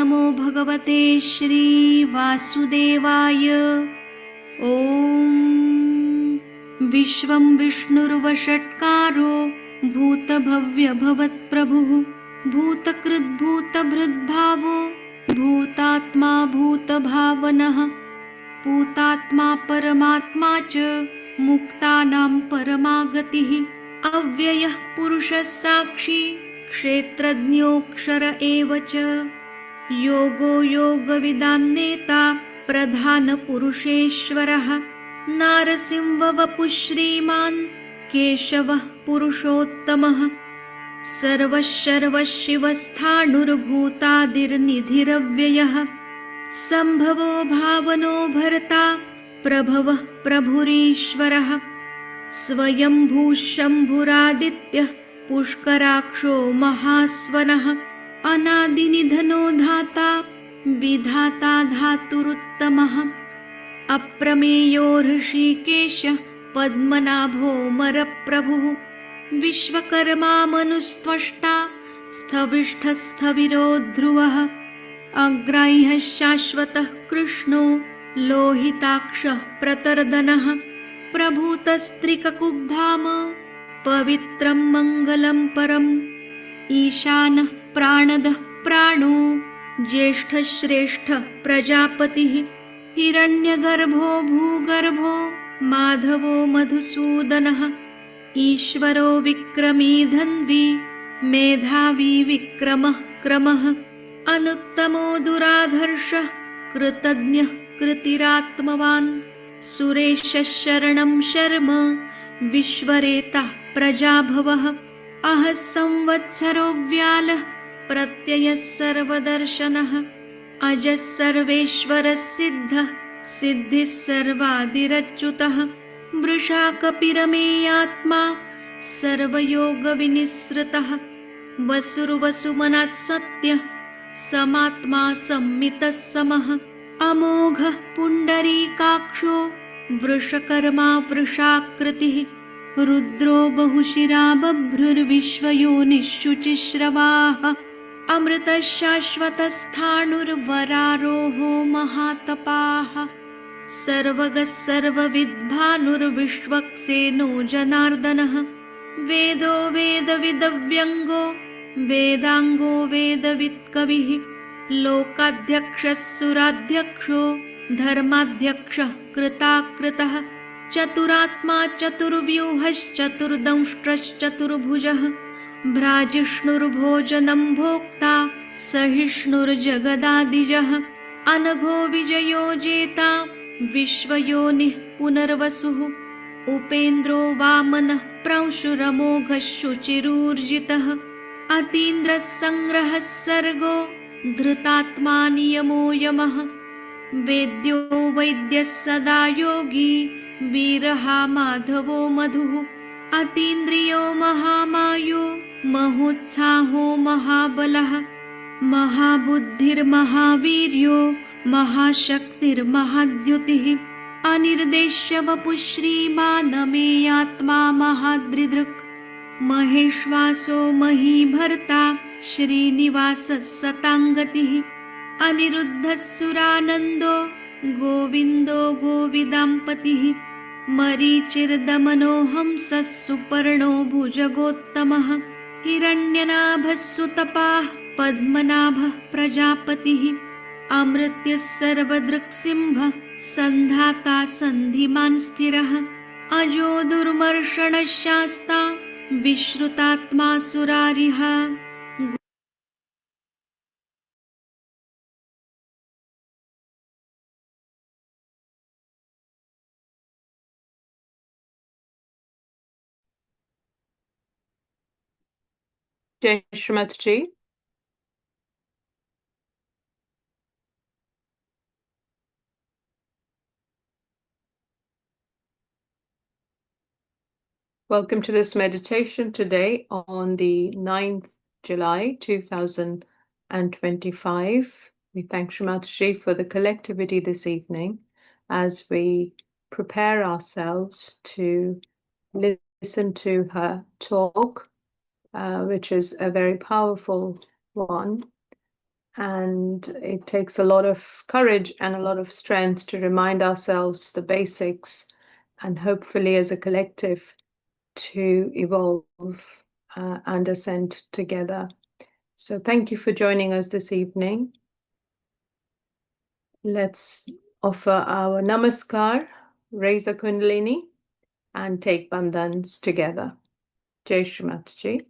नमो भगवते श्रीवासुदेवाय। ॐ विश्वं विष्णुर्वषट्कारो भूतभव्यभवत्प्रभुः भूतकृद्भूतभृद्भावो भूतात्मा भूतभावनः भूतात्मा परमात्मा च मुक्तानां परमागतिः अव्ययः पुरुषः साक्षी क्षेत्रज्ञोऽक्षर एव च योगो योगविदां नेता प्रधानपुरुषेश्वरः नारसिंहवपुः श्रीमान् केशवः पुरुषोत्तमः सर्वशर्वशिवस्थाणुर्भूतादिर्निधिरव्ययः सम्भवो भावनो भर्ता प्रभवः प्रभुरीश्वरः स्वयंभू शम्भुरादित्यः पुष्कराक्षो महास्वनः अनादिनिधनो धाता विधाता धातुरुत्तमः अप्रमेयो ऋषिकेशः पद्मनाभो मरप्रभुः विश्वकर्मा मनुस्त्वष्टा स्थविष्ठस्थविरो ध्रुवः अग्राह्यः शाश्वतः कृष्णो लोहिताक्षः प्रतर्दनः प्रभूतस्त्रिककुब्धाम पवित्रं मङ्गलं परम् ईशानः प्राणदः प्राणो ज्येष्ठश्रेष्ठः प्रजापतिः हिरण्यगर्भो भूगर्भो माधवो मधुसूदनः ईश्वरो विक्रमी धन्वी मेधावी विक्रमः क्रमः अनुत्तमो दुराधर्षः कृतज्ञः कृतिरात्मवान् सुरेशः शरणं शर्म विश्वरेता प्रजाभवः अहः संवत्सरो व्यालः प्रत्ययः सर्वदर्शनः अजः सर्वेश्वरः सिद्धः सिद्धिः सर्वादिरच्युतः वृषा कपिरमेयात्मा सर्वयोगविनिसृतः वसुर्वसुमनः सत्यः समात्मा संमितः समः अमोघः पुण्डरीकाक्षो वृषकर्मा वृषाकृतिः रुद्रो बहुशिरा बभ्रुर्विश्वयोनिःशुचिश्रवाः अमृतः शाश्वतस्थाणुर्वरारोहो महातपाः सर्वगः सर्वविद्भानुर्विश्वक्सेनो जनार्दनः वेदो वेदविदव्यङ्गो वेदाङ्गो वेदवित्कविः लोकाध्यक्षः सुराध्यक्षो धर्माध्यक्षः कृताकृतः चतुरात्मा चतुर्व्यूहश्चतुर्दंष्ट्रश्चतुर्भुजः भ्राजिष्णुर्भोजनं भोक्ता सहिष्णुर्जगदादिजः अनघो विजयो जेता विश्वयोनिः पुनर्वसुः उपेन्द्रो वामनः प्रांशुरमोघः शुचिरूर्जितः अतीन्द्रः सङ्ग्रहः सर्गो धृतात्मा नियमो यमः वेद्यो वैद्यः सदा योगी वीरः माधवो मधुः अतीन्द्रियो महामायो महोत्साहो महाबलः महाबुद्धिर्महावीर्यो महाशक्तिर्महाद्युतिः अनिर्देश्य वपुः श्रीमानमेयात्मा महादृदृक् महेश्वासो महीभर्ता श्रीनिवासः सताङ्गतिः अनिरुद्धः सुरानन्दो गोविन्दो गोविदाम्पतिः मरीचिर्दमनो हंसः सुपर्णो भुजगोत्तमः हिरण्यनाभः सुतपाः पद्मनाभः प्रजापतिः अमृत्यः सर्वदृक्सिंहः सन्धाता सन्धिमान् स्थिरः अजो दुर्मर्षणः शास्ता विश्रुतात्मा सुरारिः Jai Shrimati. Welcome to this meditation today on the 9th July 2025. We thank Shrimati for the collectivity this evening as we prepare ourselves to listen to her talk, which is a very powerful one. And it takes a lot of courage and a lot of strength to remind ourselves the basics and hopefully as a collective to evolve and ascend together. So thank you for joining us this evening. Let's offer our namaskar, raise a kundalini, and take bandhans together. Jai Shri Mataji.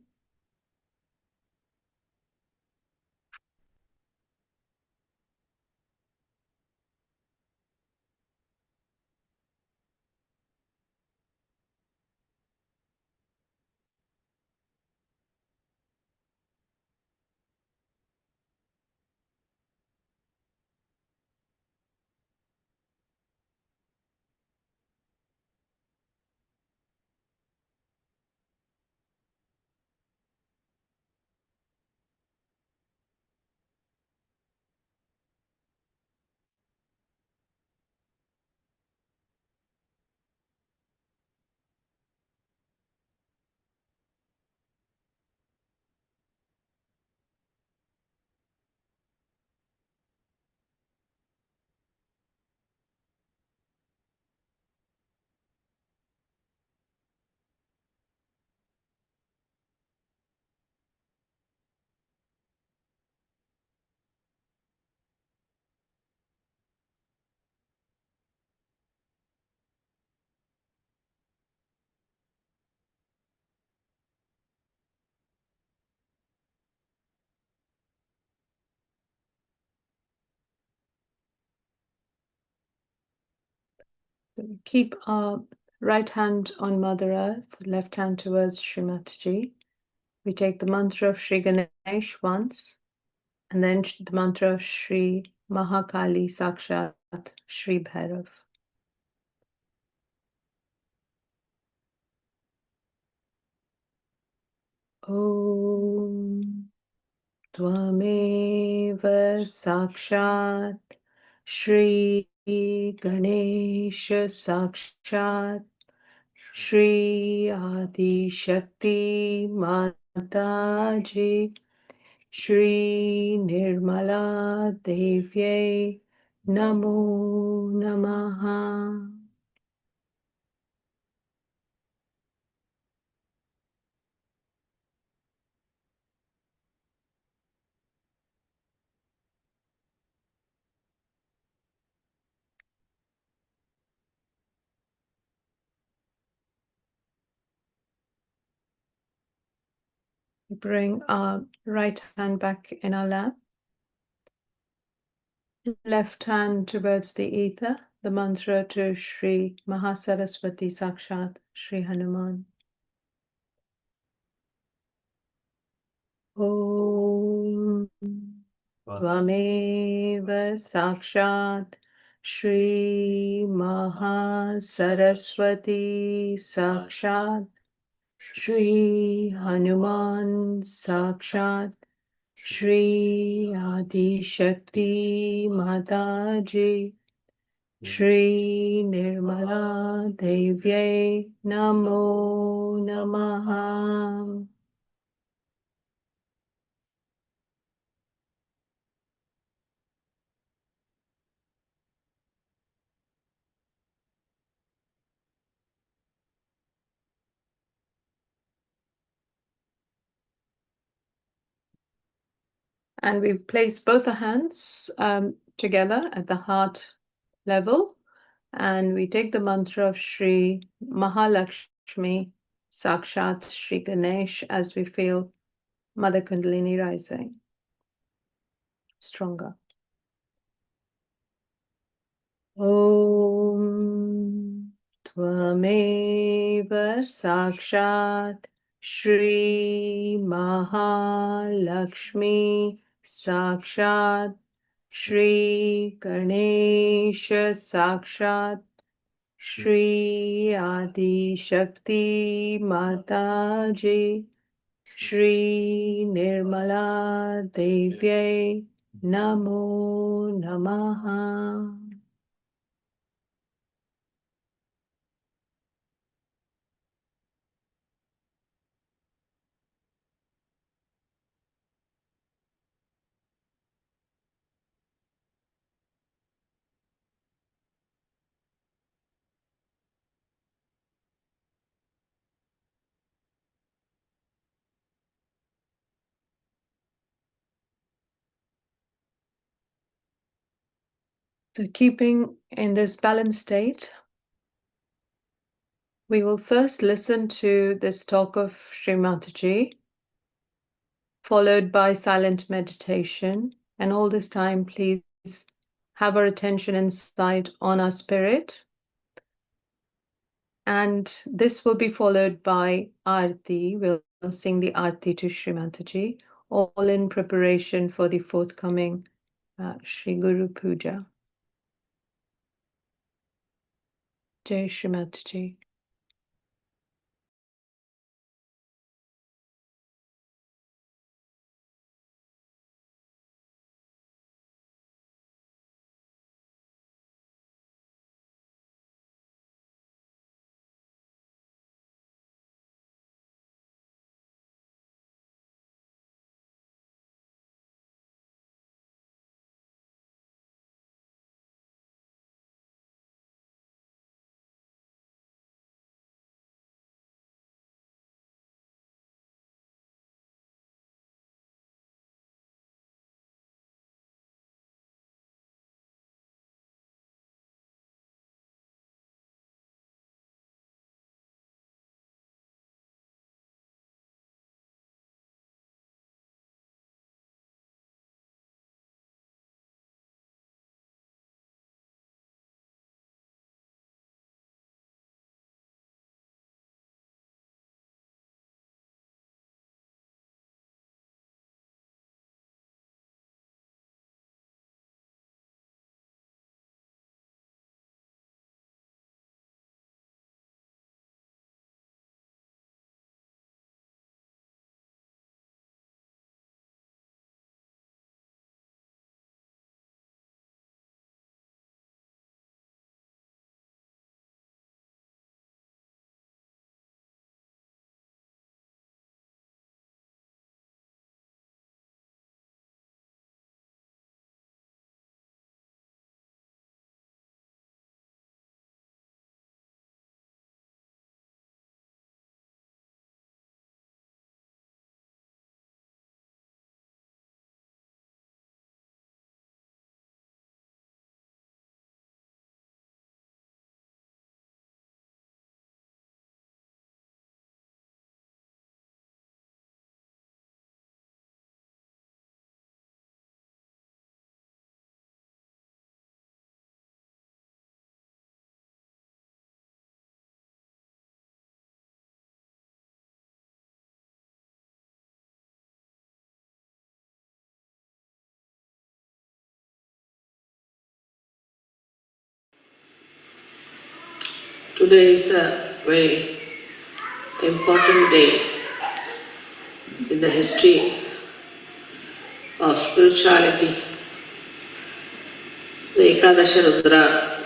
Keep our right hand on Mother Earth, left hand towards Shri Mataji. We take the mantra of Shri Ganesh once, and then the mantra of Shri Mahakali Sakshat Shri Bhairav. Om Tvameva Sakshat Shri Ganesh Sakshat Shri Adi Shakti Mataji Shri Nirmala Devye Namo Namaha. Bring our right hand back in our lap. Left hand towards the ether, the mantra to Shri Mahasaraswati Sakshat Shri Hanuman. Om Tvameva Sakshat Shri Mahasaraswati Sakshat Shri Hanuman Sakshat Shri Adi Shakti Mataji Shri Nirmala Devye Namo Namaha. And we place both the hands together at the heart level. And we take the mantra of Shri Mahalakshmi Sakshat Shri Ganesh as we feel Mother Kundalini rising stronger. Om Tvameva Sakshat Shri Mahalakshmi Sakshat Shri Ganesha Sakshat Shri Adi Shakti Mataji Shri Nirmala Devye Namo Namaha. So keeping in this balanced state, we will first listen to this talk of Sri Mataji, followed by silent meditation. And all this time, please have our attention and sight on our spirit. And this will be followed by Aarti. We'll sing the Aarti to Sri Mataji, all in preparation for the forthcoming Sri Guru Puja. Jai Shri Mataji. Today is a very important day in the history of spirituality. The Ekadasha Rudra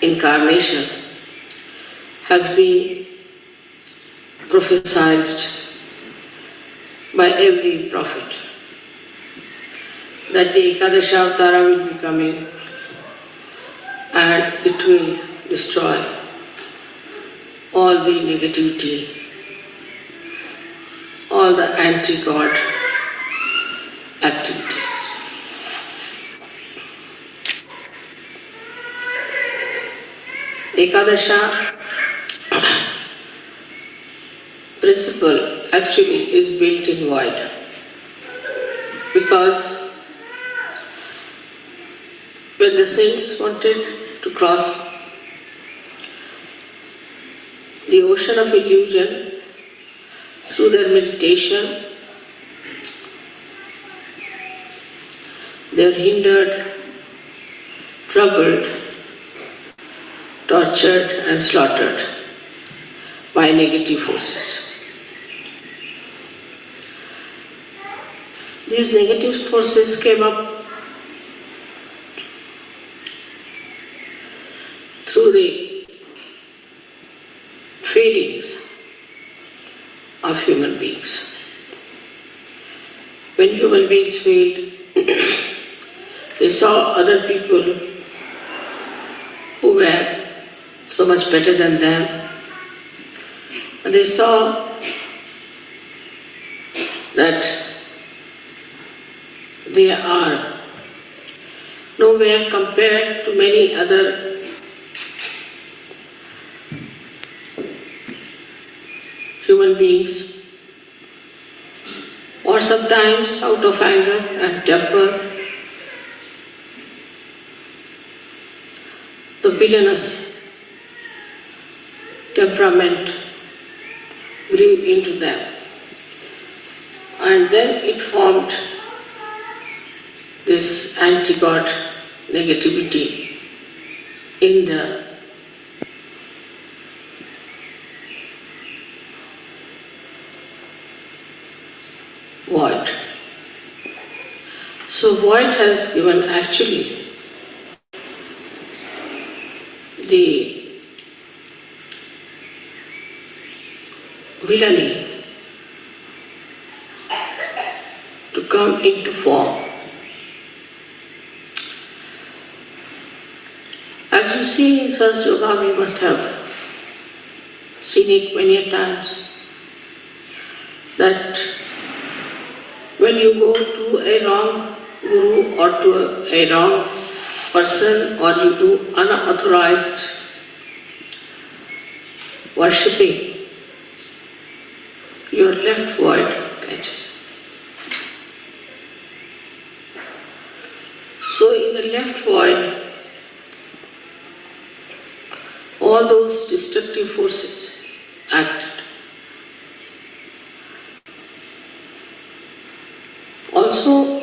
incarnation has been prophesied by every prophet that the Ekadasha Avtara will be coming and it will destroy all the negativity, all the anti-God activities. Ekadasha principle actually is built in void because when the saints wanted to cross the ocean of illusion through their meditation, they are hindered, troubled, tortured and slaughtered by negative forces. These negative forces came up through the feelings of human beings. When human beings failed, they saw other people who were so much better than them, and they saw that they are nowhere compared to many other human beings, or sometimes out of anger and temper, the villainous temperament grew into them. And then it formed this anti-God negativity in the void. So void has given actually the villainy to come into form. As you see in such yoga, we must have seen it many times, that when you go to a wrong guru or to a wrong person, or you do unauthorized worshipping, your left void catches. So in the left void, all those destructive forces acted. Also,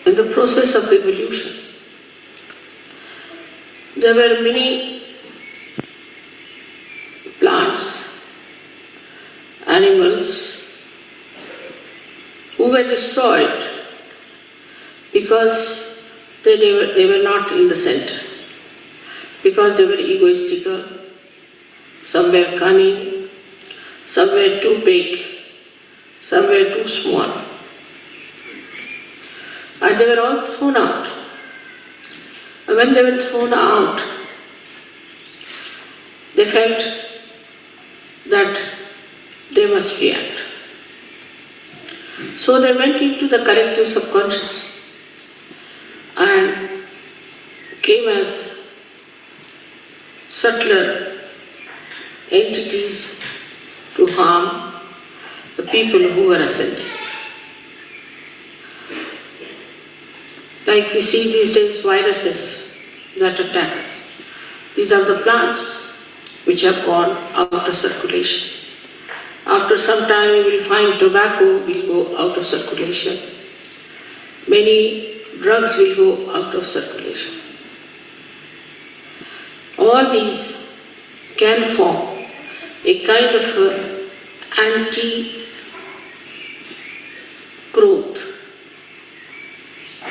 in the process of evolution, there were many plants, animals who were destroyed because they were not in the center, because they were egoistical, some were cunning, some were too big, some were too small. And they were all thrown out. And when they were thrown out, they felt that they must react. So they went into the collective subconscious and came as subtler entities to harm the people who were ascending. Like we see these days viruses that attack us. These are the plants which have gone out of circulation. After some time you will find tobacco will go out of circulation. Many drugs will go out of circulation. All these can form a kind of anti-growth,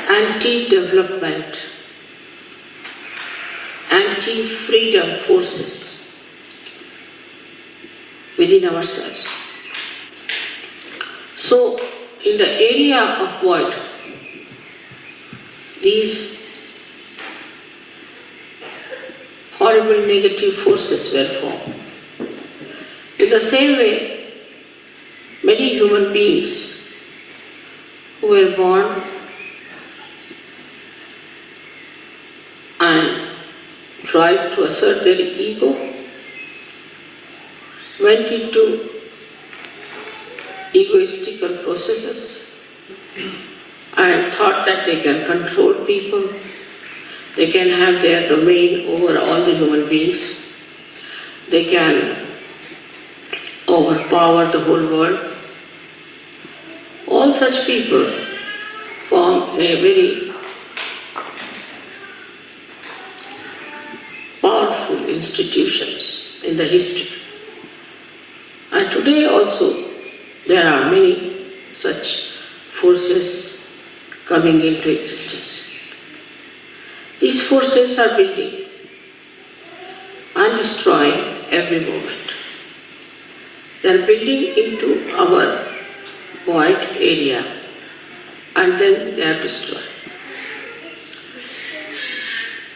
anti-development, anti-freedom forces within ourselves. So, in the area of void, these horrible negative forces were formed. In the same way, many human beings who were born and tried to assert their ego went into egoistical processes and thought that they can control people, they can have their domain over all the human beings, they can overpower the whole world. All such people form a very powerful institutions in the history. And today also there are many such forces coming into existence. These forces are building and destroying every moment. They are building into our void area and then they are destroyed.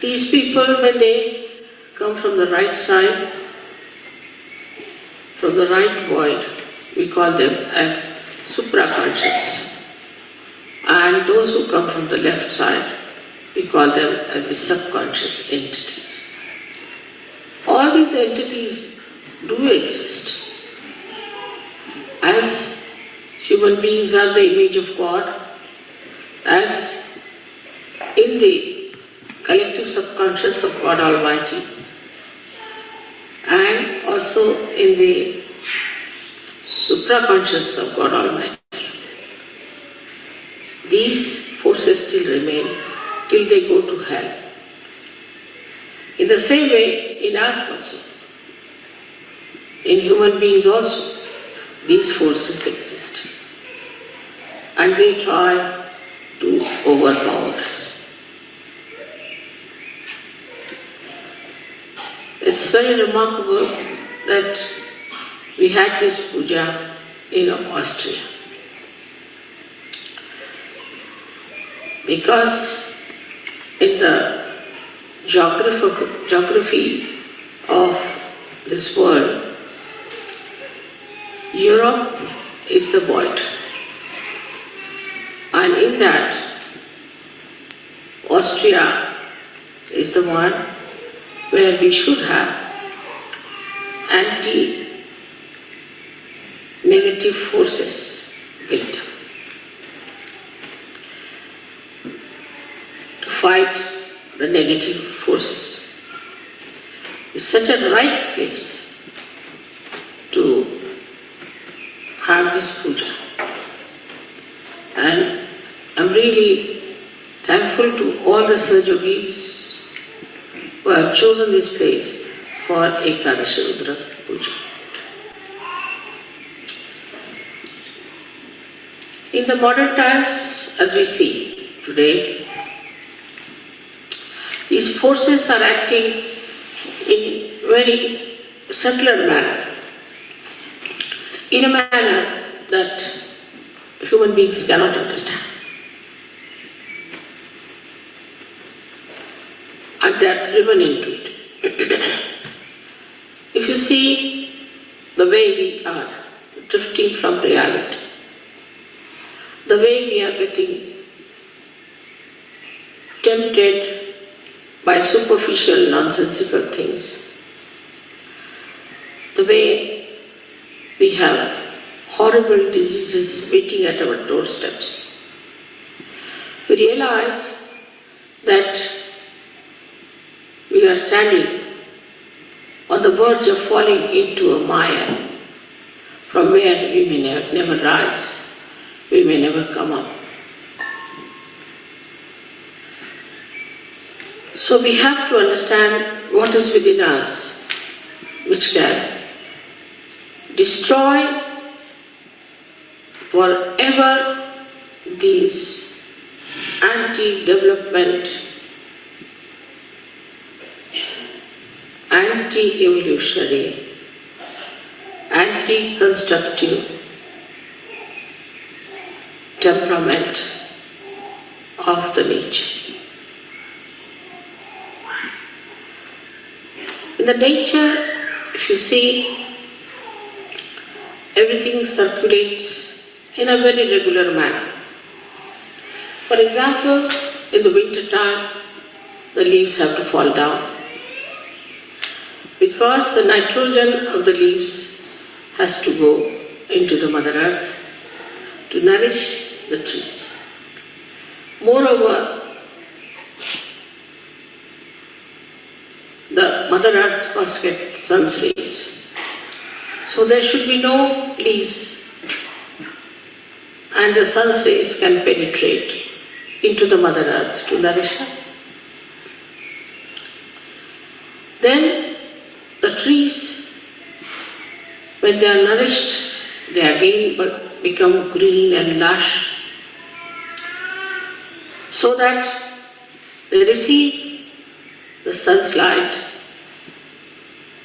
These people, when they come from the right side, from the right void, we call them as supraconscious. And those who come from the left side, we call them as the subconscious entities. All these entities do exist. As human beings are the image of God, as in the collective subconscious of God Almighty, and also in the supraconscious of God Almighty. These forces still remain till they go to hell. In the same way, in us also, in human beings also, these forces exist. And they try to overpower us. It's very remarkable that we had this puja in Austria. Because in the geography of this world, Europe is the void. And in that, Austria is the one where we should have anti-negative forces built up to fight the negative forces. It's such a right place to have this puja. And I'm really thankful to all the Sahajogis who have chosen this place for Ekadashi Rudra Puja. In the modern times, as we see today, these forces are acting in very subtler manner, in a manner that human beings cannot understand. And they are driven into it. If you see the way we are drifting from reality, the way we are getting tempted by superficial, nonsensical things, the way we have horrible diseases waiting at our doorsteps, we realize that we are standing on the verge of falling into a mire from where we may never rise, we may never come up. So we have to understand what is within us which can destroy forever these anti-development, anti-evolutionary, anti-constructive temperament of the nature. In the nature, if you see, everything circulates in a very regular manner. For example, in the winter time, the leaves have to fall down because the nitrogen of the leaves has to go into the Mother Earth to nourish the trees. Moreover, the Mother Earth must get sun's rays. So there should be no leaves, and the sun's rays can penetrate into the Mother Earth to nourish her. Then the trees, when they are nourished, they again become green and lush, so that they receive the sun's light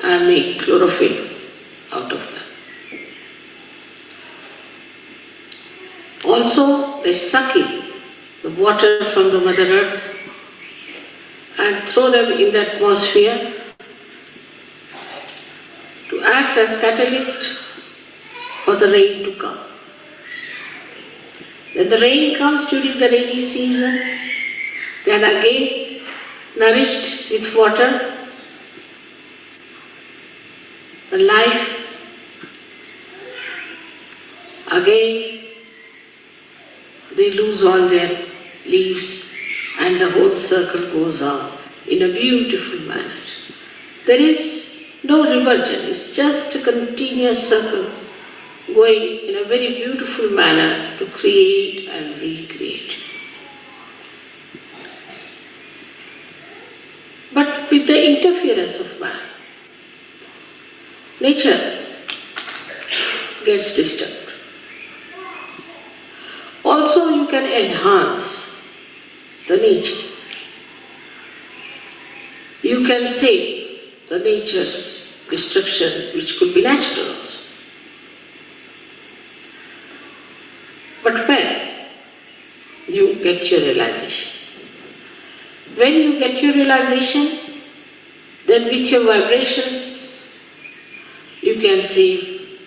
and make chlorophyll out of them. Also, they suck in the water from the Mother Earth and throw them in the atmosphere to act as catalyst for the rain to come. When the rain comes during the rainy season, Then again nourished with water, the life, again they lose all their leaves and the whole circle goes on in a beautiful manner. There is no reversion, it's just a continuous circle going in a very beautiful manner to create and recreate. But with the interference of man, nature gets disturbed. Also, you can enhance the nature. You can save the nature's destruction, which could be natural also. But when you get your realization, when you get your realization, then with your vibrations, you can save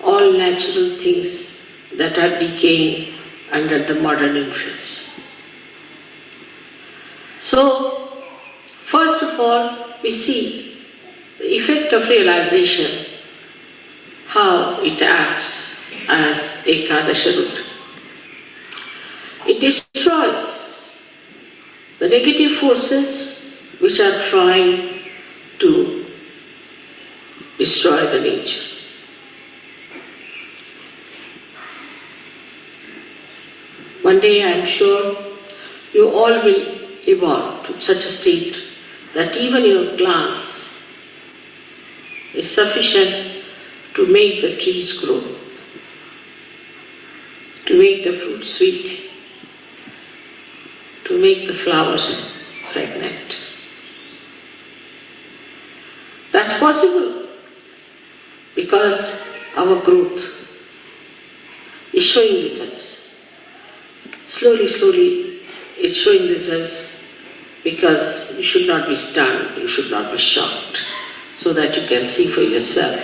all natural things that are decaying under the modern influence. So, first of all, we see the effect of realization, how it acts as Ekadasha root. It destroys the negative forces which are trying to destroy the nature. One day I am sure you all will evolve to such a state that even your glance is sufficient to make the trees grow, to make the fruit sweet, to make the flowers fragrant. That's possible because our growth is showing results. Slowly, it's showing results because you should not be stunned, you should not be shocked, so that you can see for yourself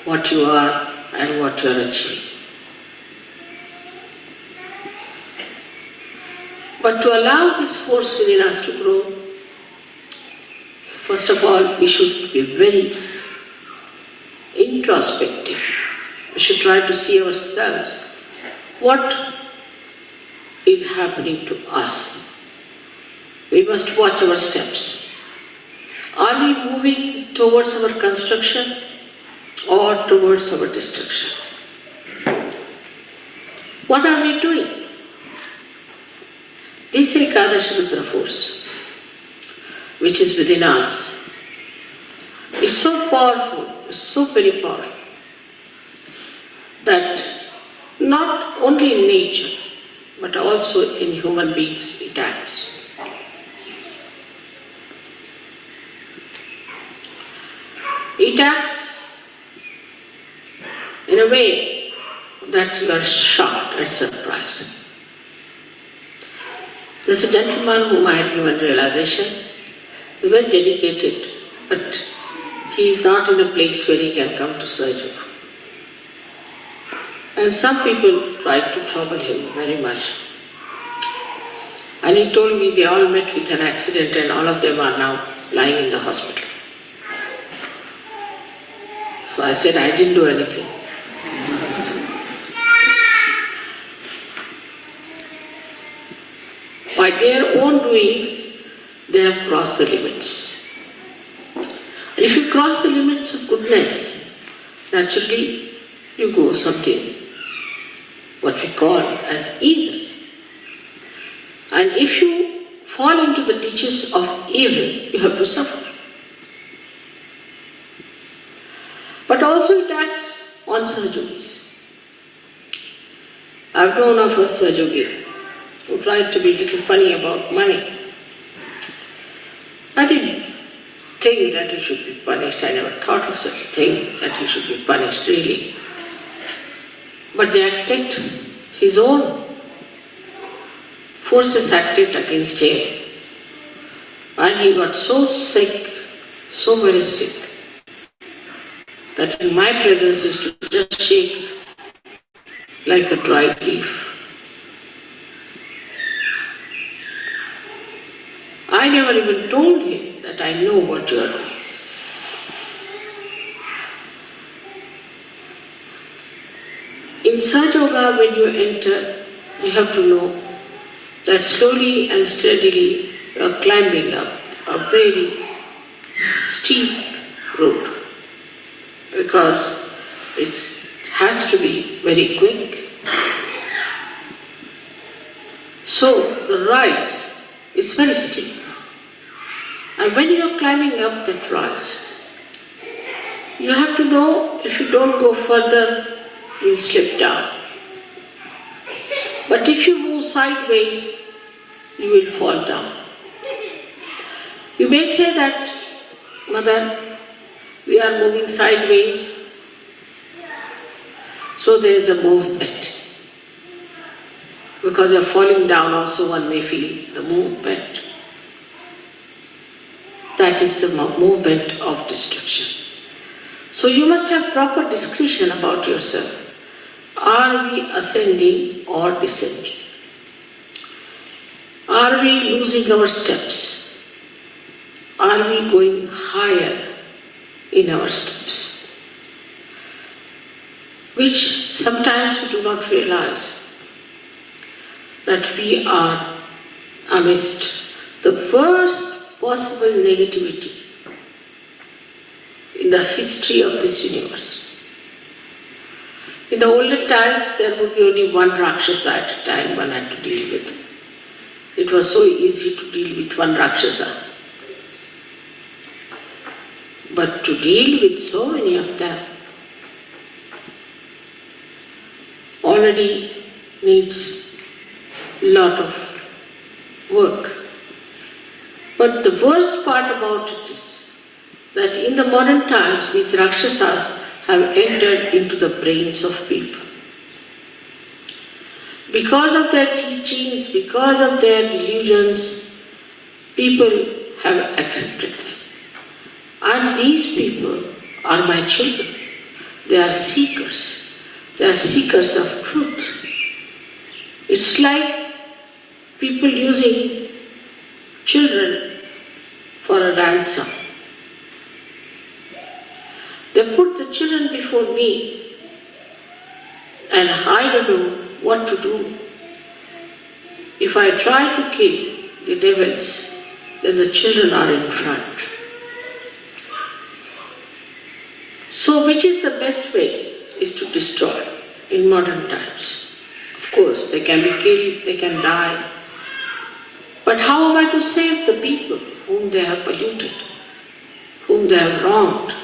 what you are and what you are achieving. But to allow this force within us to grow, first of all, we should be very introspective. We should try to see ourselves. What is happening to us? We must watch our steps. Are we moving towards our construction or towards our destruction? What are we doing? This Ekadasha Rudra force, which is within us, is so powerful, is so very powerful, that not only in nature, but also in human beings it acts. It acts in a way that you are shocked and surprised. There's a gentleman whom I had given realization, he was very dedicated, but he is not in a place where he can come to surgery. And some people tried to trouble him very much. And he told me they all met with an accident and all of them are now lying in the hospital. So I said, I didn't do anything. By their own doings, they have crossed the limits. And if you cross the limits of goodness, naturally you go something, what we call as evil. And if you fall into the ditches of evil, you have to suffer. But also it acts on Sahajogis. I've known of a Sahajogi who tried to be a little funny about money. I didn't think that he should be punished. I never thought of such a thing, that he should be punished really. But they acted, his own forces acted against him. And he got so sick, so very sick, that in my presence used to just shake like a dried leaf. never even told him that I know what you are doing. In Sahaja Yoga, when you enter, you have to know that slowly and steadily you are climbing up a very steep road, because it has to be very quick. So the rise is very steep. And when you are climbing up that rise, you have to know if you don't go further, you will slip down. But if you move sideways, you will fall down. You may say that, Mother, we are moving sideways, so there is a movement. Because you are falling down also, one may feel the movement. That is the movement of destruction. So you must have proper discretion about yourself. Are we ascending or descending? Are we losing our steps? Are we going higher in our steps? Which sometimes we do not realize that we are amidst the worst possible negativity in the history of this universe. In the olden times, there would be only one Rakshasa at a time one had to deal with. It was so easy to deal with one Rakshasa. But to deal with so many of them already needs a lot of work. But the worst part about it is that in the modern times, these Rakshasas have entered into the brains of people. Because of their teachings, because of their delusions, people have accepted them. And these people are my children. They are seekers. They are seekers of truth. It's like people using children for a ransom. They put the children before me and I don't know what to do. If I try to kill the devils, then the children are in front. So which is the best way is to destroy in modern times. Of course, they can be killed, they can die. But how am I to save the people whom they have polluted, whom they have wronged?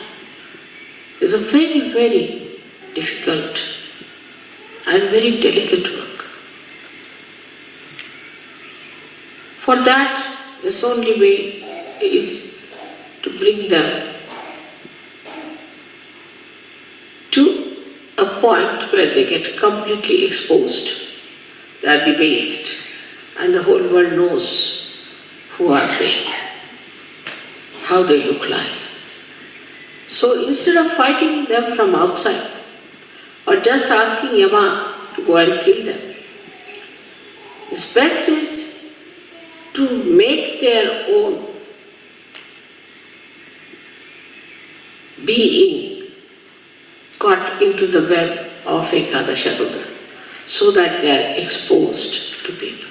It's a very, very difficult and very delicate work. For that, this only way is to bring them to a point where they get completely exposed, they are debased, and the whole world knows who are they, how they look like. So instead of fighting them from outside, or just asking Yama to go and kill them, it's best is to make their own being caught into the web of Ekadasha Rudra, so that they are exposed to people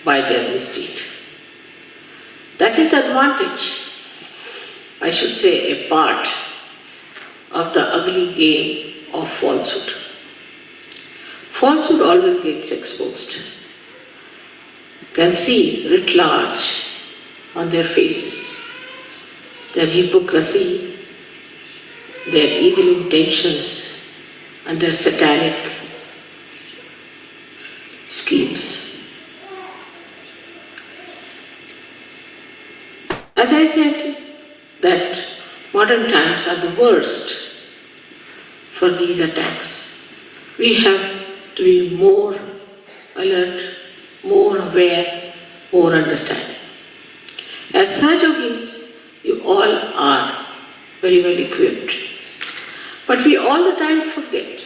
by their misdeed. That is the advantage, I should say, a part of the ugly game of falsehood. Falsehood always gets exposed. You can see writ large on their faces their hypocrisy, their evil intentions, and their satanic schemes. As I said, that modern times are the worst for these attacks. We have to be more alert, more aware, more understanding. As Sahaja-yogis, you all are very well equipped. But we all the time forget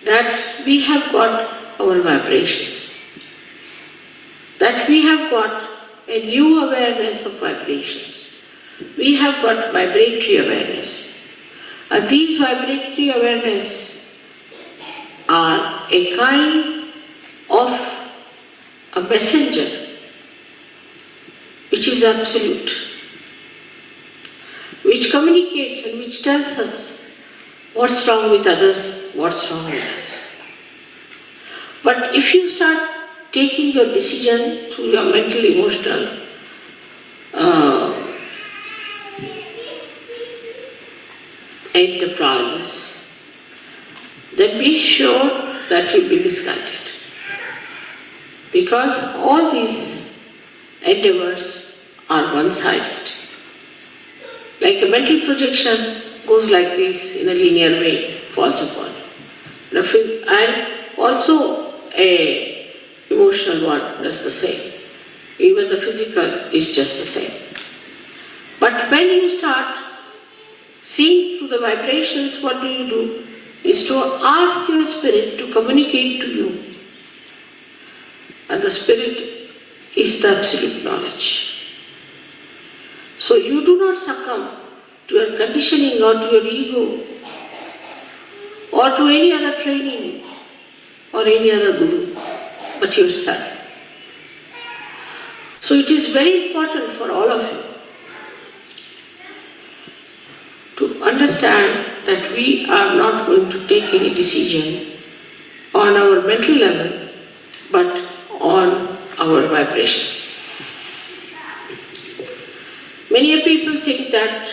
that we have got our vibrations, that we have got a new awareness of vibrations. We have got vibratory awareness. And these vibratory awareness are a kind of a messenger which is absolute, which communicates and which tells us what's wrong with others, what's wrong with us. But if you start taking your decision through your mental, emotional enterprises, then be sure that you'll be misguided. Because all these endeavors are one-sided. Like a mental projection goes like this in a linear way, falls upon. And also a emotional one does the same. Even the physical is just the same. But when you start seeing through the vibrations, what do? Is to ask your spirit to communicate to you. And the spirit is the absolute knowledge. So you do not succumb to your conditioning or to your ego or to any other training or any other guru, but yourself. So it is very important for all of you to understand that we are not going to take any decision on our mental level, but on our vibrations. Many people think that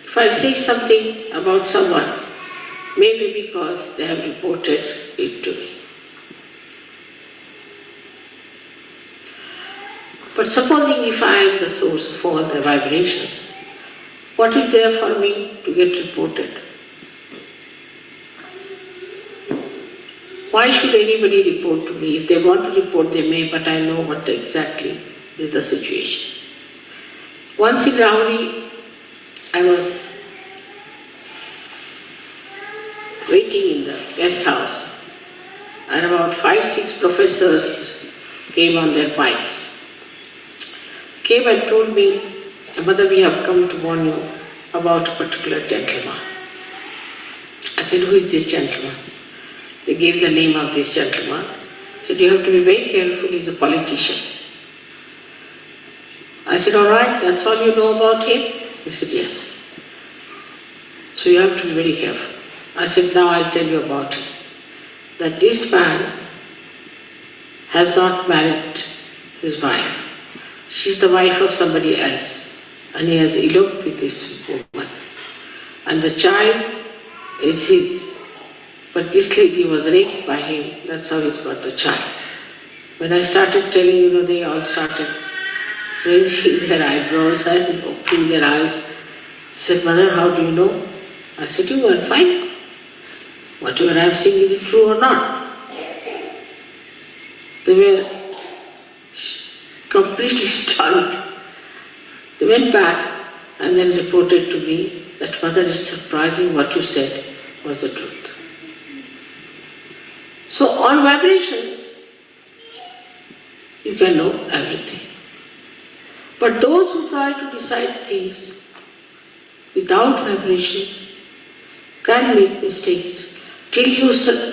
if I say something about someone, maybe because they have reported it to me. But supposing if I am the source of all the vibrations, what is there for me to get reported? Why should anybody report to me? If they want to report, they may, but I know what exactly is the situation. Once in Rauri, I was waiting in the guest house, and about 5-6 professors came on their bikes. Came and told me, "Mother, we have come to warn you about a particular gentleman." I said, "Who is this gentleman?" They gave the name of this gentleman. I said, "You have to be very careful, he's a politician." I said, "All right, that's all you know about him?" He said, "Yes." So you have to be very careful. I said, "Now I'll tell you about him. That this man has not married his wife. She's the wife of somebody else, and he has eloped with this woman. And the child is his. But this lady was raped by him, that's how he's got the child." When I started telling, they all started raising their eyebrows and opening their eyes. I said, "Mother, how do you know?" I said, "You go and find out. Whatever I am saying, is it true or not?" They were completely stunned. They went back and then reported to me that, "Mother, it's surprising what you said was the truth." So on vibrations, you can know everything. But those who try to decide things without vibrations can make mistakes till you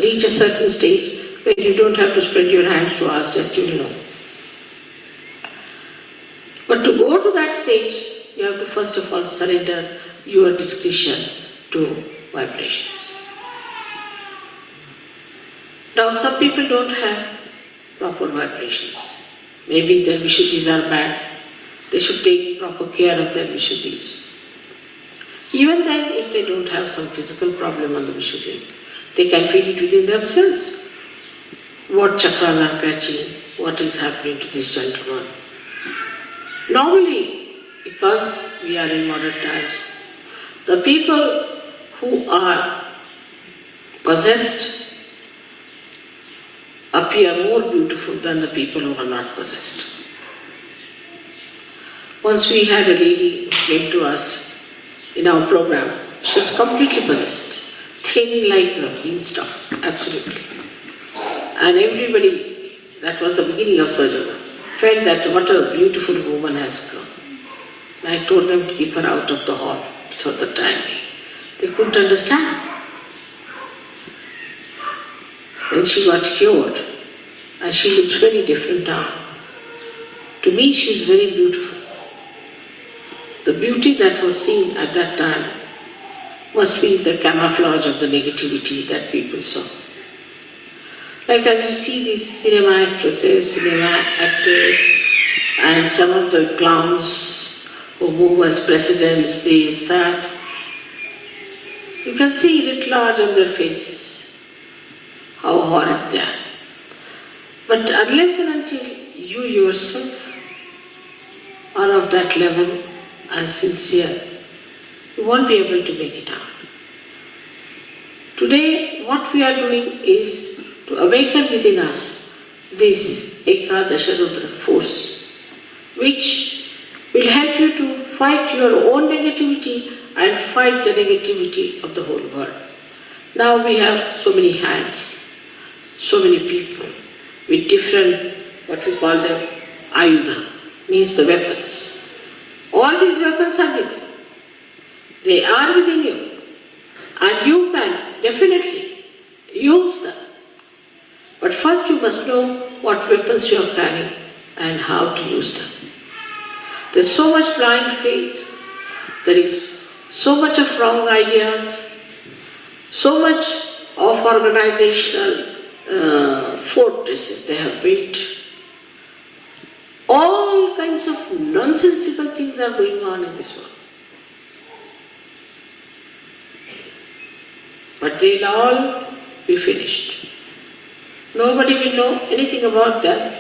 reach a certain stage where you don't have to spread your hands to ask, just you know. But to go to that stage, you have to first of all surrender your discretion to vibrations. Now some people don't have proper vibrations. Maybe their Vishuddhis are bad. They should take proper care of their Vishuddhis. Even then, if they don't have some physical problem on the Vishuddhi, they can feel it within themselves. What chakras are catching, what is happening to this gentleman. Normally, because we are in modern times, the people who are possessed appear more beautiful than the people who are not possessed. Once we had a lady who came to us in our program. She was completely possessed, thin like a beanstalk, absolutely. And everybody, that was the beginning of surgery. felt that what a beautiful woman has come. I told them to keep her out of the hall for the time being. They couldn't understand. Then she got cured and she looks very different now. To me, she is very beautiful. The beauty that was seen at that time must be the camouflage of the negativity that people saw. Like as you see these cinema actresses, cinema actors, and some of the clowns who move as presidents, this, that, you can see little art on their faces, how horrid they are. But unless and until you yourself are of that level and sincere, you won't be able to make it out. Today, what we are doing is to awaken within us this Ekadasha Rudra force, which will help you to fight your own negativity and fight the negativity of the whole world. Now we have so many hands, so many people with different, what we call them, ayudha, means the weapons. All these weapons are within. They are within you. And you can definitely use them. But first you must know what weapons you are carrying and how to use them. There's so much blind faith. There is so much of wrong ideas, so much of organizational fortresses they have built. All kinds of nonsensical things are going on in this world. But they'll all be finished. Nobody will know anything about them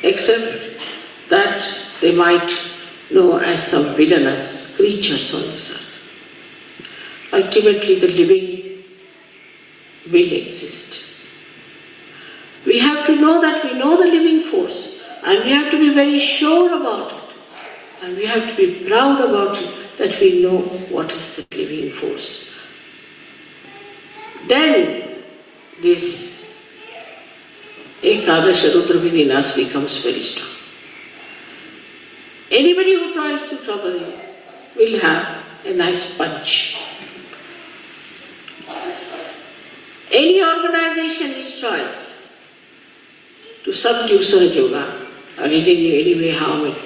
except that they might know as some villainous creatures on this earth. Ultimately, the living will exist. We have to know that we know the living force, and we have to be very sure about it. And we have to be proud about it, that we know what is the living force. Then this Ekadasha Rudra within us becomes very strong. Anybody who tries to trouble you will have a nice punch. Any organization which tries to subdue Sahaja Yoga or in any way harm it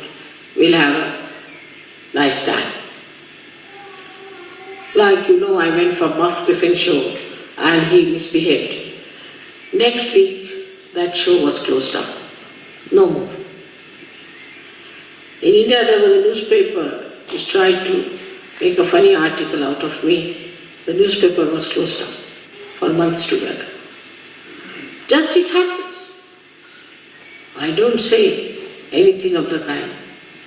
will have a nice time. Like I went for Muff Griffin show and he misbehaved. Next week, that show was closed up. No more. In India, there was a newspaper which tried to make a funny article out of me. The newspaper was closed up for months together. Just it happens. I don't say anything of the kind.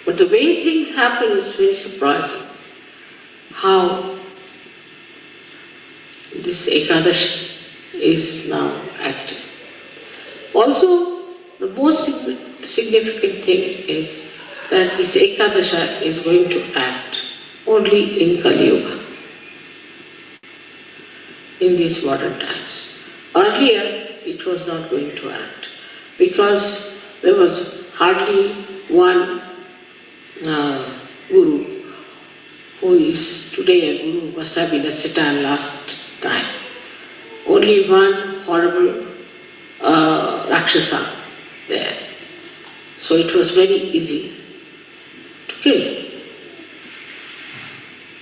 But the way things happen is very surprising. How this Ekadash is now active. Also, the most significant thing is that this Ekadasha is going to act only in Kali Yuga, in these modern times. Earlier, it was not going to act because there was hardly one guru who is today a guru, must have been a Satan last time. Only one horrible Rakshasa there. So it was very easy to kill.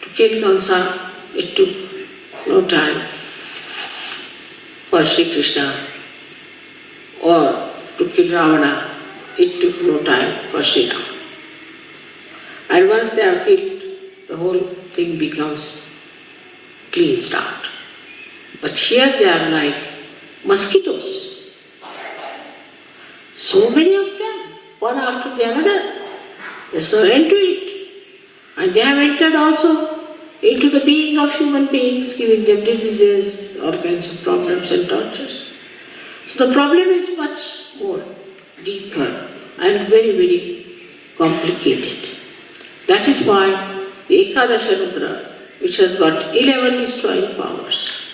To kill Kamsa, it took no time for Sri Krishna, or to kill Ravana, it took no time for Sri Rama. And once they are killed, the whole thing becomes clean start. But here they are like mosquitoes. So many of them, one after the other. There's no end to it. And they have entered also into the being of human beings, giving them diseases, all kinds of problems and tortures. So the problem is much more deeper and very, very complicated. That is why the Ekadasha Rudra, which has got 11 destroying powers,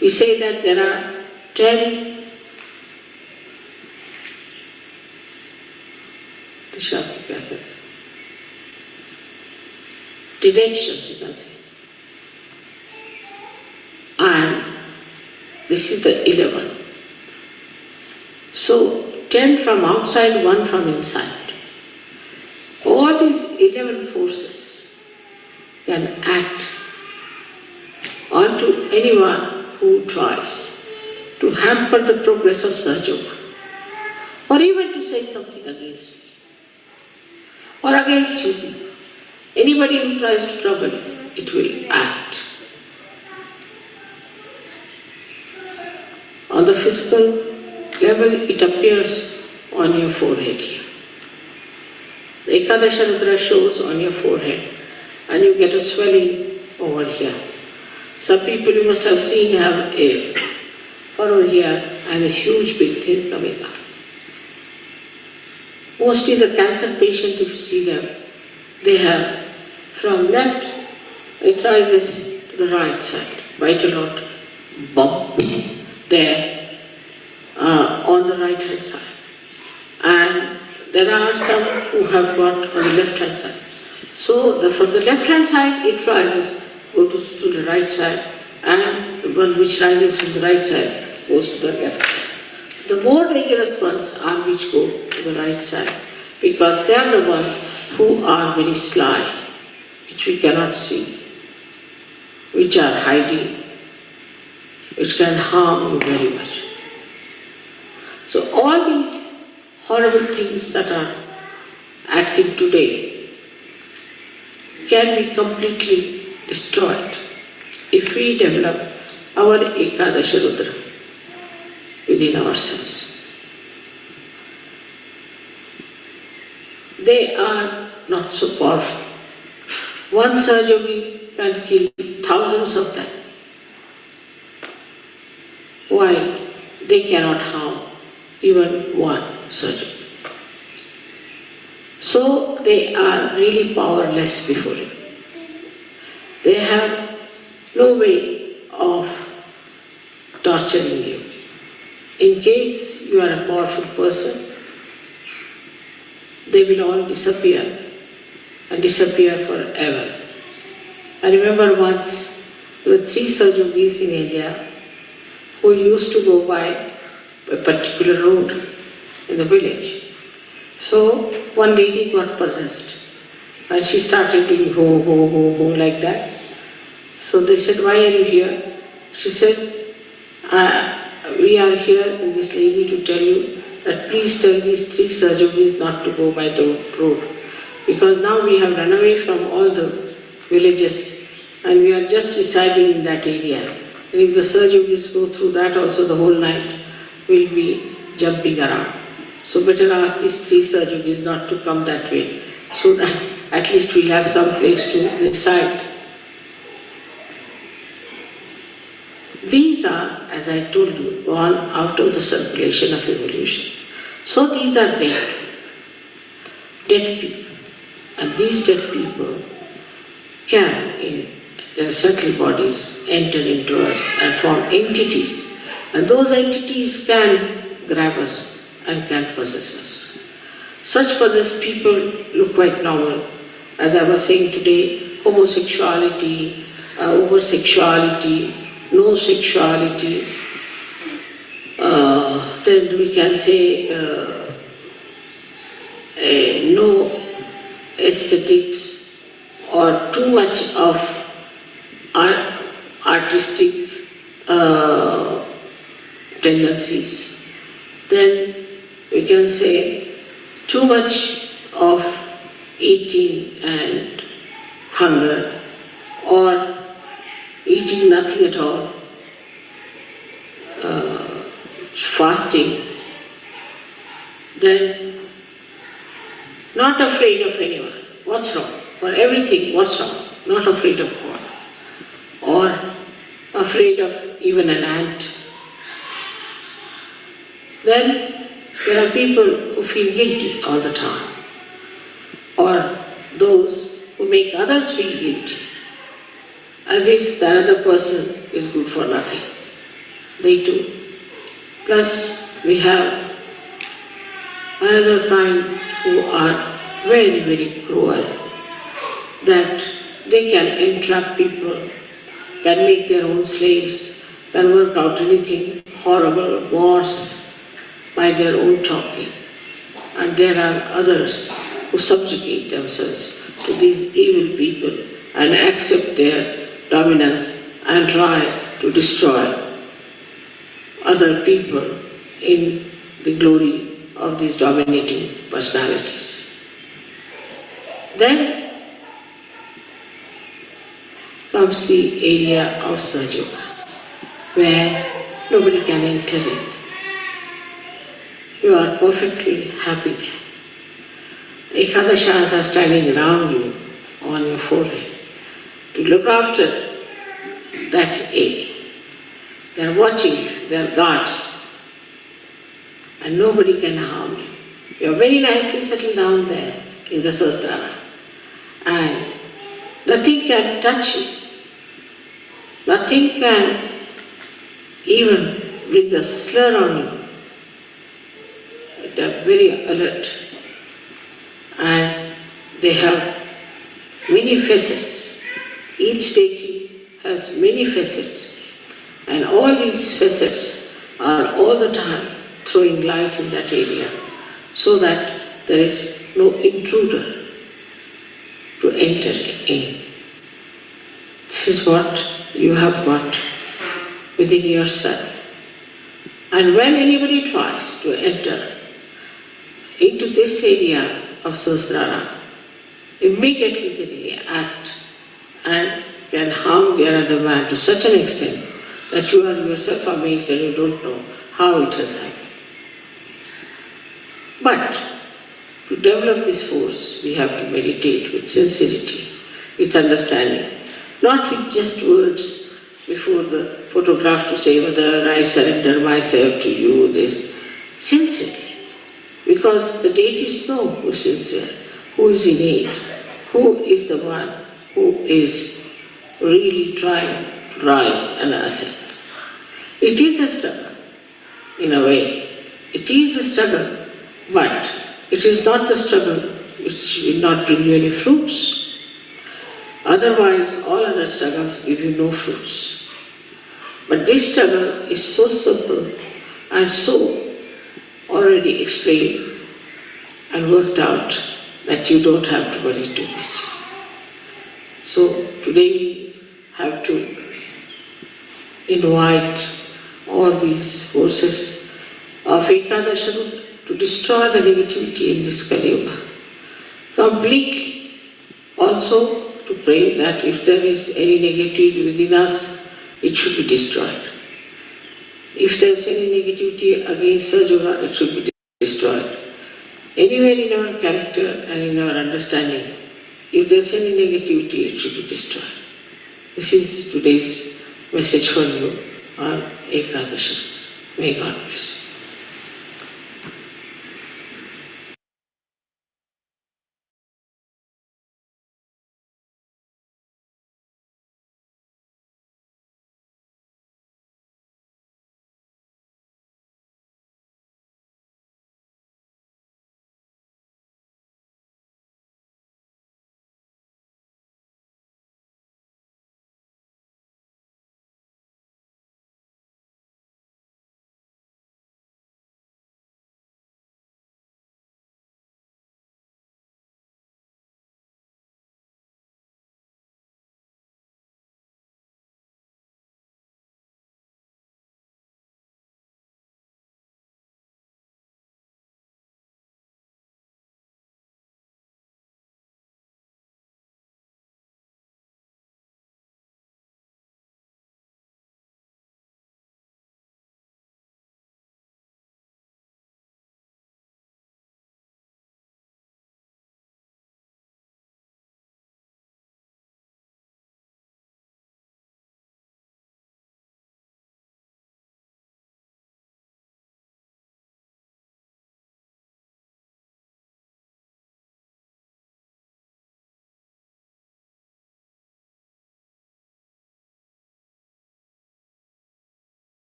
we say that there are 10 directions, you can say. And this is the 11. So 10 from outside, 1 from inside. All these 11 forces can act onto anyone who tries to hamper the progress of SYUK, or even to say something against me, or against you. Anybody who tries to trouble you, it will act. On the physical level, it appears on your forehead here. The Ekadasha Rudra shows on your forehead, and you get a swelling over here. Some people you must have seen have a furrow here and a huge big thin Naveta. Mostly the cancer patient, if you see them, they have from left, it rises to the right side, vital rod, bump, there on the right hand side. And there are some who have got on the left hand side. So from the left hand side, it rises, goes to the right side, and the one which rises from the right side goes to the left side. So the more dangerous ones are which go to the right side, because they are the ones who are very sly, which we cannot see, which are hiding, which can harm you very much. So all these horrible things that are acting today can be completely destroyed if we develop our Ekadasha Rudra within ourselves. They are not so powerful. One surgery can kill thousands of them. Why? They cannot harm even one surgeon. So they are really powerless before it. They have no way of torturing you. In case you are a powerful person, they will all disappear and disappear forever. I remember once there were 3 surgeries in India who used to go by a particular road in the village. So one lady got possessed and she started doing ho, ho, ho, ho like that. So they said, why are you here? She said, we are here in this lady to tell you that please tell these 3 surgeries not to go by the road. Because now we have run away from all the villages and we are just residing in that area. And if the surgeries go through that also, the whole night will be jumping around. So better ask these 3 surgeries not to come that way, so that at least we'll have some place to reside. These are, as I told you, born out of the circulation of evolution. So these are dead people. And these dead people can, in their subtle bodies, enter into us and form entities. And those entities can grab us and can possess us. Such possessed people look quite normal. As I was saying today, homosexuality, over-sexuality, no sexuality, then we can say no aesthetics or too much of artistic tendencies. Then we can say too much of eating and hunger, or eating nothing at all, fasting, then not afraid of anyone. What's wrong? For everything, what's wrong? Not afraid of God. Or afraid of even an ant. Then there are people who feel guilty all the time. Or those who make others feel guilty, as if the other person is good for nothing. They too. Plus we have another kind who are very, very cruel, that they can entrap people, can make their own slaves, can work out anything horrible, wars by their own talking. And there are others who subjugate themselves to these evil people and accept their dominance and try to destroy other people in the glory of these dominating personalities. Then comes the area of SYUK, where nobody can enter it. You are perfectly happy there. Ekadashas are standing around you on your forehead to look after that area. They are watching, they are guards, and nobody can harm you. You are very nicely settled down there in the Sahasrara, and nothing can touch you. Nothing can even bring a slur on you. They are very alert, and they have many facets. Each deity has many facets, and all these facets are all the time throwing light in that area so that there is no intruder to enter in. This is what you have got within yourself. And when anybody tries to enter into this area of Sahasrara, immediately they act and can harm the other man to such an extent that you are yourself amazed and you don't know how it has happened. But to develop this force, we have to meditate with sincerity, with understanding, not with just words before the photograph to say whether I surrender myself to you, this. Sincerely. Because the deities know who is sincere, who is innate, who is the one who is really trying to rise and ascend. It is a struggle, in a way. It is a struggle, but it is not the struggle which will not bring you any fruits. Otherwise, all other struggles give you no fruits. But this struggle is so simple and so already explained and worked out that you don't have to worry too much. So today we have to invite all these forces of Ekadasha to destroy the negativity in this Kali Yuga completely. Also to pray that if there is any negativity within us, it should be destroyed. If there is any negativity against Sahaja, it should be destroyed. Anywhere in our character and in our understanding, if there is any negativity, it should be destroyed. This is today's message for you on Ekadasha. May God bless you.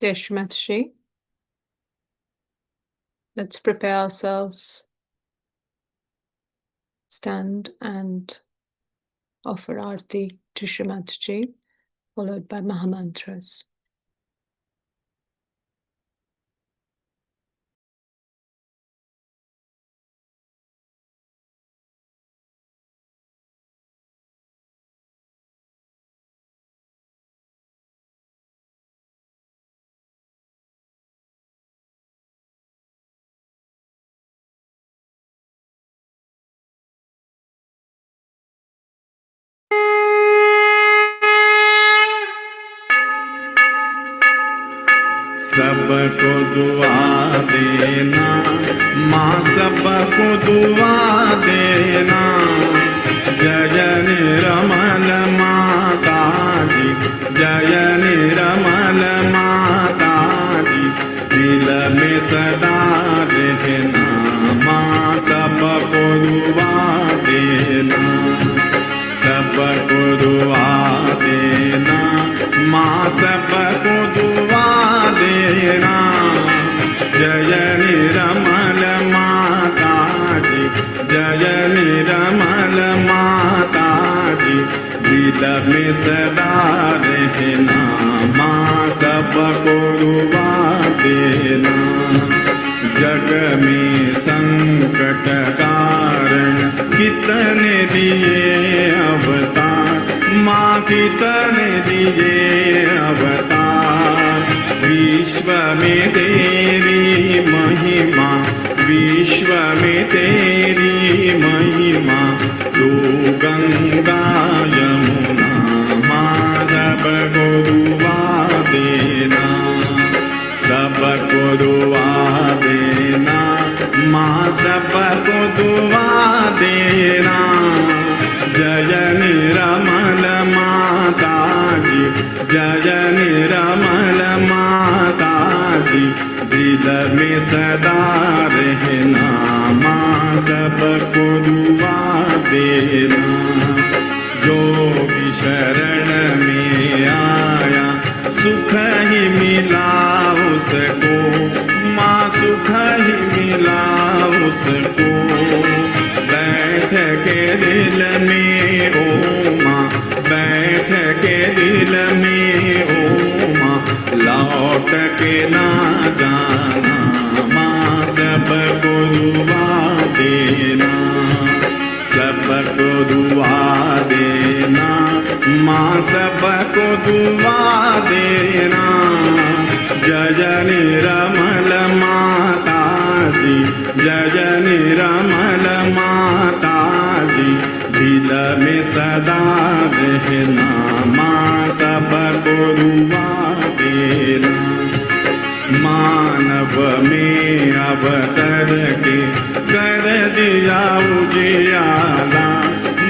Dear Shrimati, let's prepare ourselves, stand and offer Aarti to Shrimati, followed by Mahamantras. सबको दुआ देना माँ, सबको दुआ देना। जय निर्मल माता जी, जय निर्मल माता जी, दिल में सदा रहना माँ, सबको दुआ देना, सबको दुआ देना माँ, सबको दुआ देना। जय निर्मल माता जी, जय निर्मल माता जी, दिल में सदा रहना माँ, सबको दुआ देना। जग में संकट कारण कितने दिए अवतार माँ, कितने दिए अवतार। विश्व में तेरी महिमा, विश्व में तेरी महिमा, तू गंगा यमुना माँ, सबको दुआ देना, सबको दुआ देना माँ, सबको दुआ देना। जय निर्मल माता जी, जय निर्मल माता जी, दिल में सदा रहना माँ, सबको दुआ देना। जो भी शरण में आया सुख ही मिला उसको माँ, सुख ही मिला उसको। बैठ के दिल में ओ माँ, बैठ के दिल में ओ माँ, लौट के ना जाना माँ, सबको दुआ देना, सबको दुआ देना माँ, सबको दुआ देना। जय निर्मल माता जी, जय निर्मल माता जी, दिल में सदा रहना माँ, सबको दुआ देना। मानव में अवतर के कर दिया उजियाला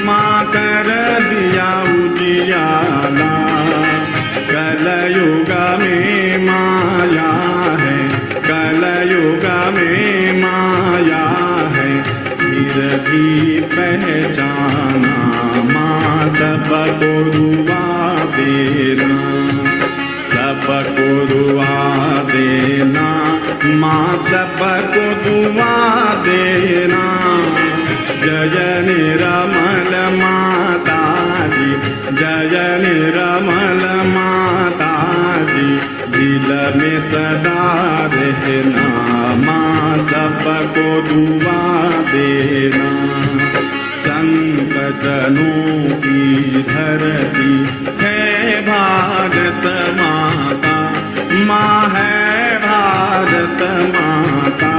माँ, कर दिया उजियाला। कलयुग में माया है, कलयुग में माया है, फिर भी पहचाना माँ, सबको दुआ देना, सबको दुआ देना माँ, सबको दुआ देना। जय निर्मल माता जी, जय निर्मल माता जी, दिल में सदा रहना माँ, सबको दुआ देना। संत जनों की धरती है भारत माता, माँ है भारत माता।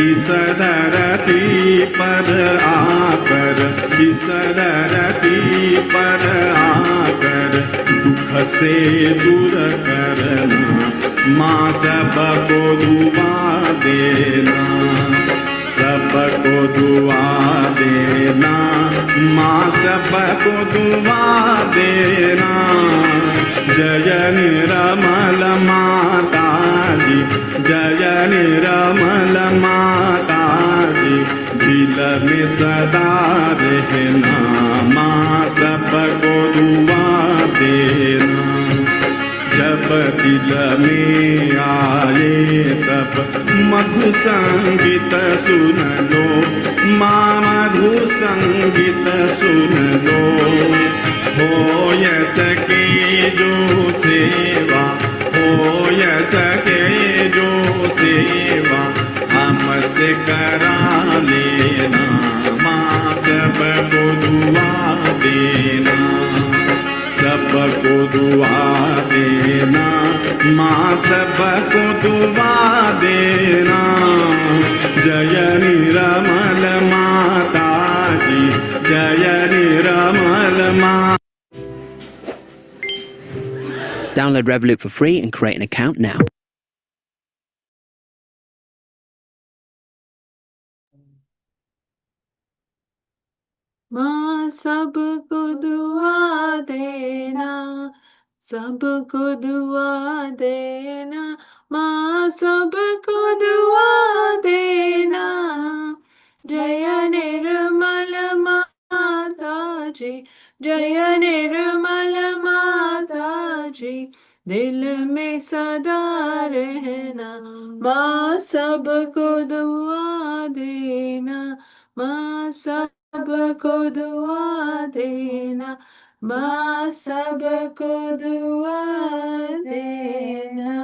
इस धरती पर आकर, इस धरती पर आकर, दुख से दूर करना माँ, सबको दुआ देना, सबको दुआ देना माँ, सबको दुआ देना। जय निर्मल माता जी, जय निर्मल माता जी, दिल में सदा रहना माँ, सबको दुआ देना। जब दिल में आए तब मधु संगीत सुन लो माँ, मधु संगीत सुन लो। हो सके जो सेवा, हो सके जो सेवा हमसे करा लेना माँ, सबको दुआ देना, सबको दुआ देना माँ, सबको दुआ देना। जय निरमल माता जी, जय निरमल माता। Download Revolut for free and create an account now. माँ सबको दुआ देना, सबको दुआ देना, माँ सबको दुआ देना। जय निर्मल माता जी, जय निर्मल माता जी, दिल में सदा रहना। माँ सबको दुआ देना, माँ सबको दुआ देना, माँ सबको दुआ देना।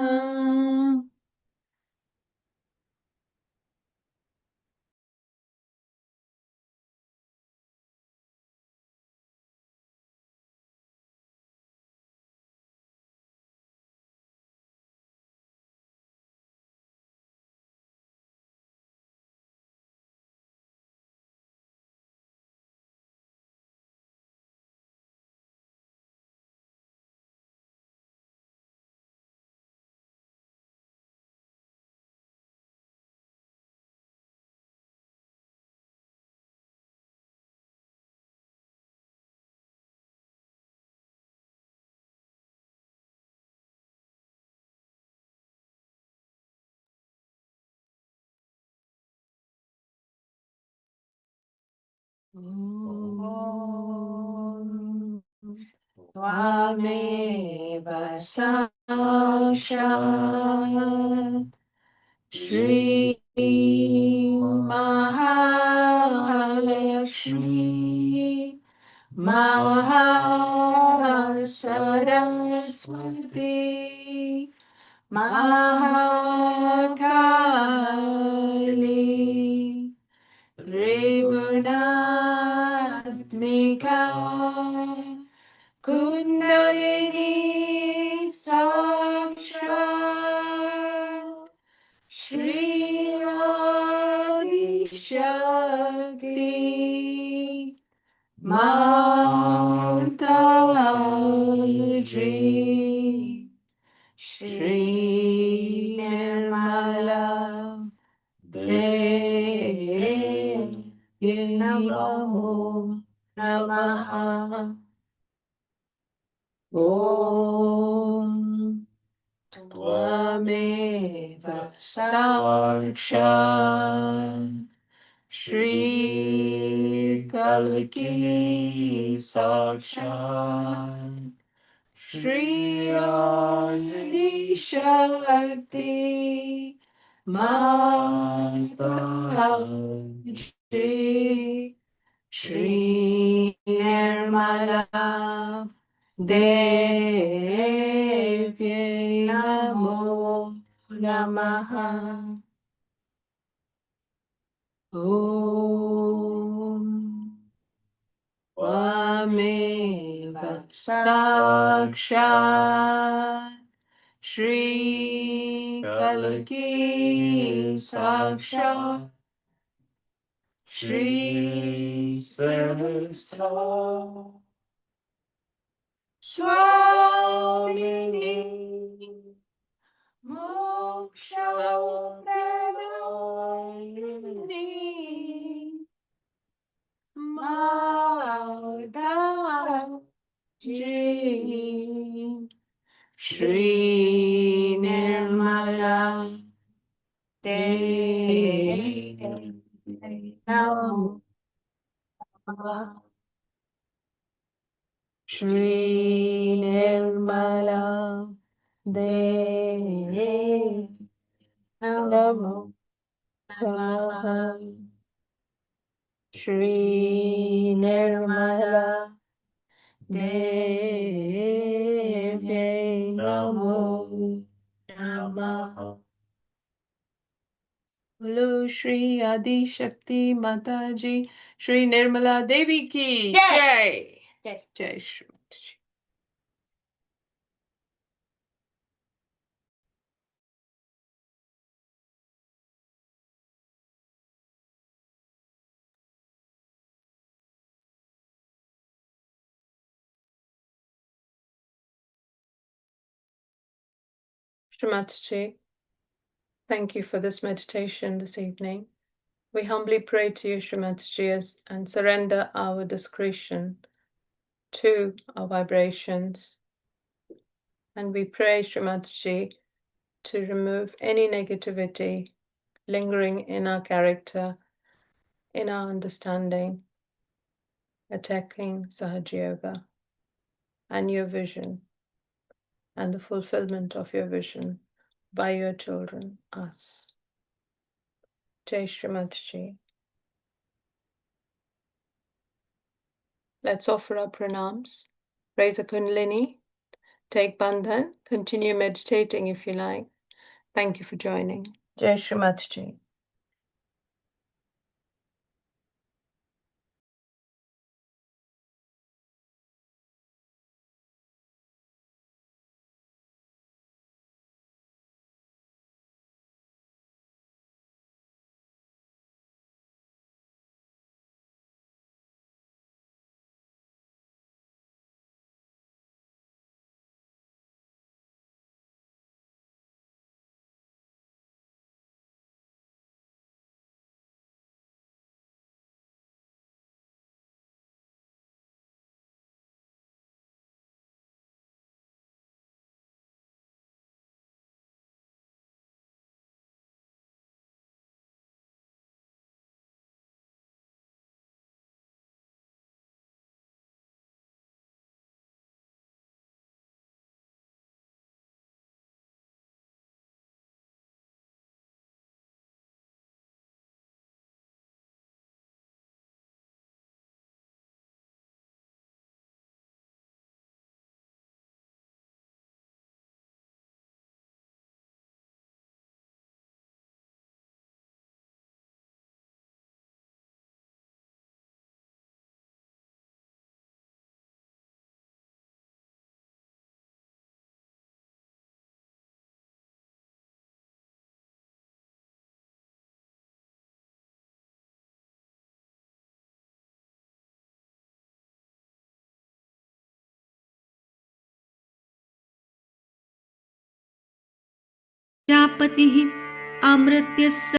त्वमेव साक्षात् श्री महालक्ष्मी महासरस्वती महाकाली त्रिगुणात्मिका कुण्डलिनी साक्षात् श्री आदिशक्ति माताजी श्री निर्मला देवी नमो नमः। ॐ त्वमेव साक्षात् श्रीकल्की साक्षात् श्री आदिशक्ति माताजी श्री निर्मला देव्यै नमो नमः। ॐ त्वमेव साक्षात् श्रीकल्की साक्षात् श्री सहस्रा स्वामिनी मोक्षप्रदायिनी माताजी श्री निर्मला देवी नमो नमः। Shri Nirmala De Namo Namaha Shri Nirmala Devi Namo Namaha. Hello, Shri Adi Shakti Mataji, Shri Nirmala Devi ki Jai. Jai. Jai Shri Mataji. Shri Mataji, thank you for this meditation this evening. We humbly pray to you, Shri Mataji, and surrender our discretion to our vibrations. And we pray, Shri Mataji, to remove any negativity lingering in our character, in our understanding, attacking Sahaja Yoga and your vision and the fulfillment of your vision by your children, us. Jai Shri Mataji. Let's offer our pranams, raise a kundalini, take bandhan, continue meditating if you like. Thank you for joining. Jai Shri Mataji. प्रजापतिः अमृतस्य